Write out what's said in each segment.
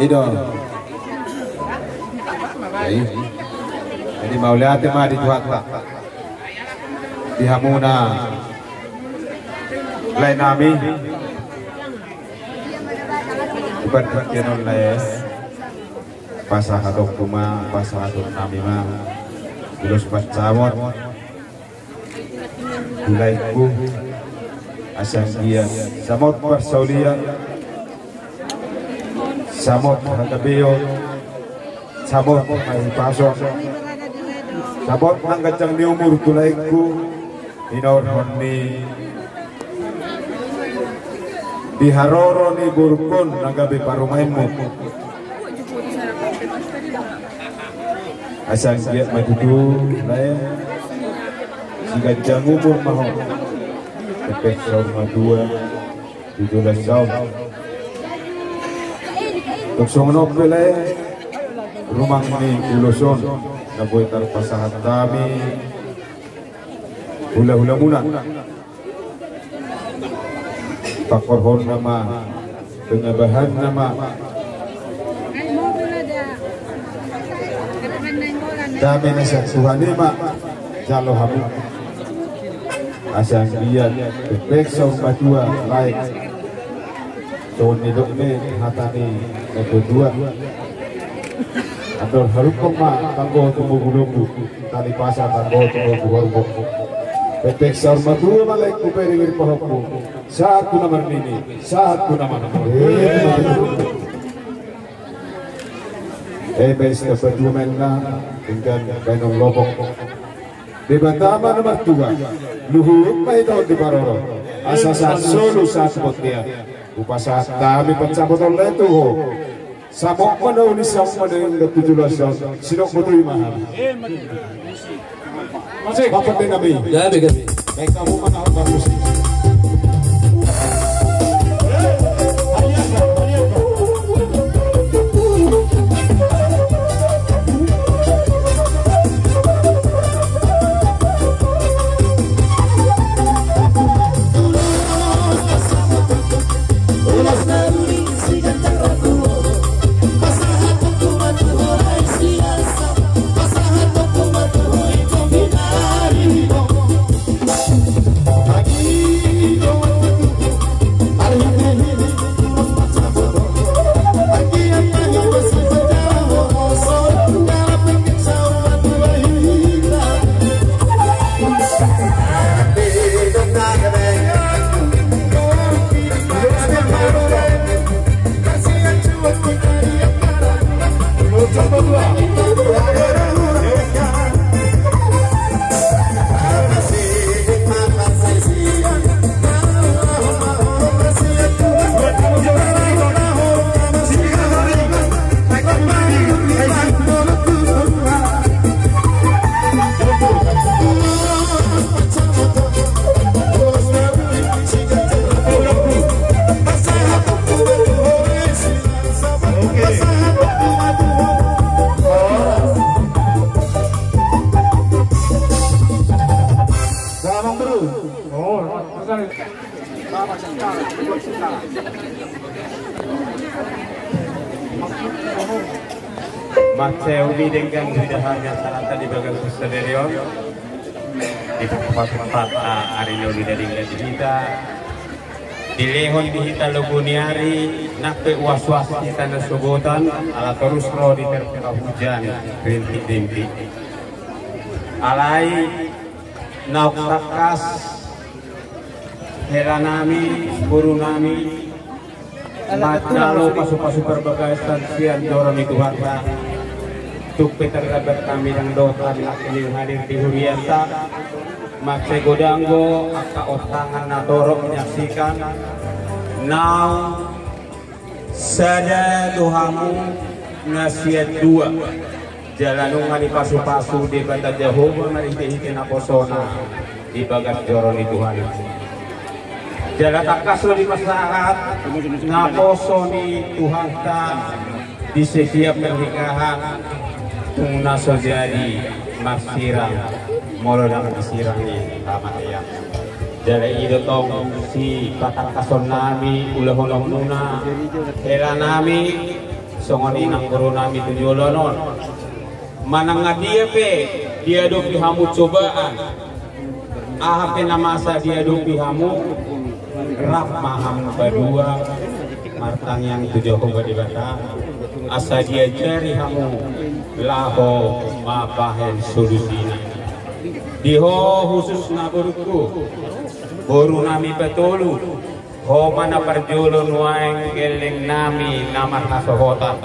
Ido. Jadi mau lihat mah di tuata. Di hamuna. Lain nami. Bukan kenon les. Pasah hadok kuma, pasah hadok nami mah. Terus pas cawat. Ulaiku asal dia samot persaulian samot hadabiyo samot ay pasok samot nang kacang ni umur tulaiku inor honni diharoro ni burkon nagabi parumainmu asal dia matutu lain jika jangan umur mahu tepek sauma 2 17 tahun untuk songnop pilih rumah ini uloson nabuhay tarpasahan kami hula-hula muna pakorhon nama pengabahan nama kami nasa Tuhan lima jalo hamu asal dia tepek sauma 2 lain tahun hidup ini hatani kedua atau harus koma tanggo tunggu bulu tali pasar tanggo tunggu bulu petek sarma 2 malai kuperi ngiri pohonku satu nama ini satu nama bes dapat 2 menang tinggal benong lobok di Batama nomor 2 luhur maitau di Baroro asasa solo saat dia upasa kami pencabut oleh tuh samok pada unisam pada yang 17 tahun sinok betul mahal masih bapak dengan kami ya begitu baik kamu mana bagus Matseuli dengan lidahannya salanta di bagian posterior di tempat Arino di daring kita di lehon di hita luguniari nape was-was kita nasubutan ala terus roh di terpeka hujan rintik-rintik alai nauk takas heranami burunami macalo pasu-pasu berbagai stansian dorong itu harta tuk terdapat kami yang doa ini hadir di Hurianta Makse Godanggo aka otangan nadoro menyaksikan now sada dohamu nasihat 2 jalanungan di pasu-pasu di Banda Jehovah marihti-hiti naposona di bagas joron itu hari jalan takaslo di masyarakat naposo di Tuhan di setiap pernikahan tungna sojadi marsirang molodang masirang di tamat ya. Jadi itu tong si patang kason nami ulah holong nuna era nami songoni nang guru nami tujolonon manang dia pe dia dopi hamu cobaan ahapin masa dia dopi hamu rap maham berdua martang yang tujuh di bata asa dia jari hamu laho mapahen solusina diho khusus naburku boru nami petolu ho mana perjulun waeng geleng nami namar kasohota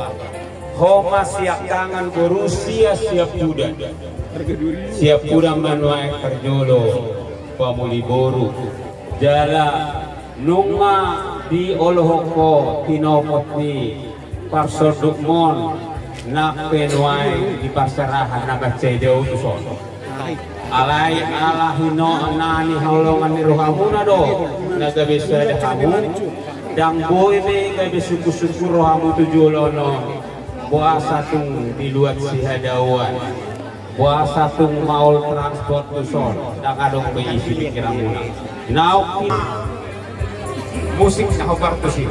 ho siap tangan boru siap kuda manuaeng perjolo pamuli boru jala nunga di olohoko tinopot ni parsodukmon nak penuai di pasarahan nabat cedeo tuson alai alahino nani haulongan ni rohamuna do naga bisa ada kamu dang boy be gabe suku-suku rohamu tujolono puasa tung di luar si hadawan puasa tung maul transport tuson dang adong beisi pikiramuna now musik na hobarto sih.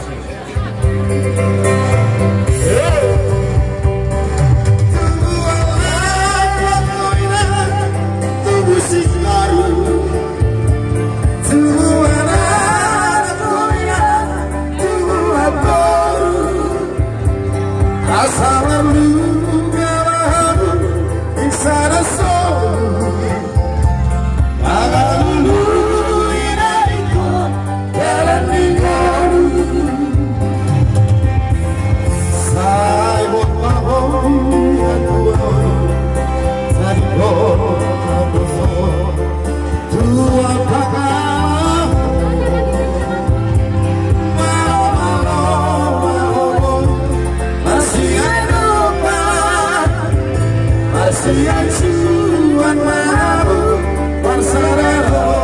Siang suan mau bersarang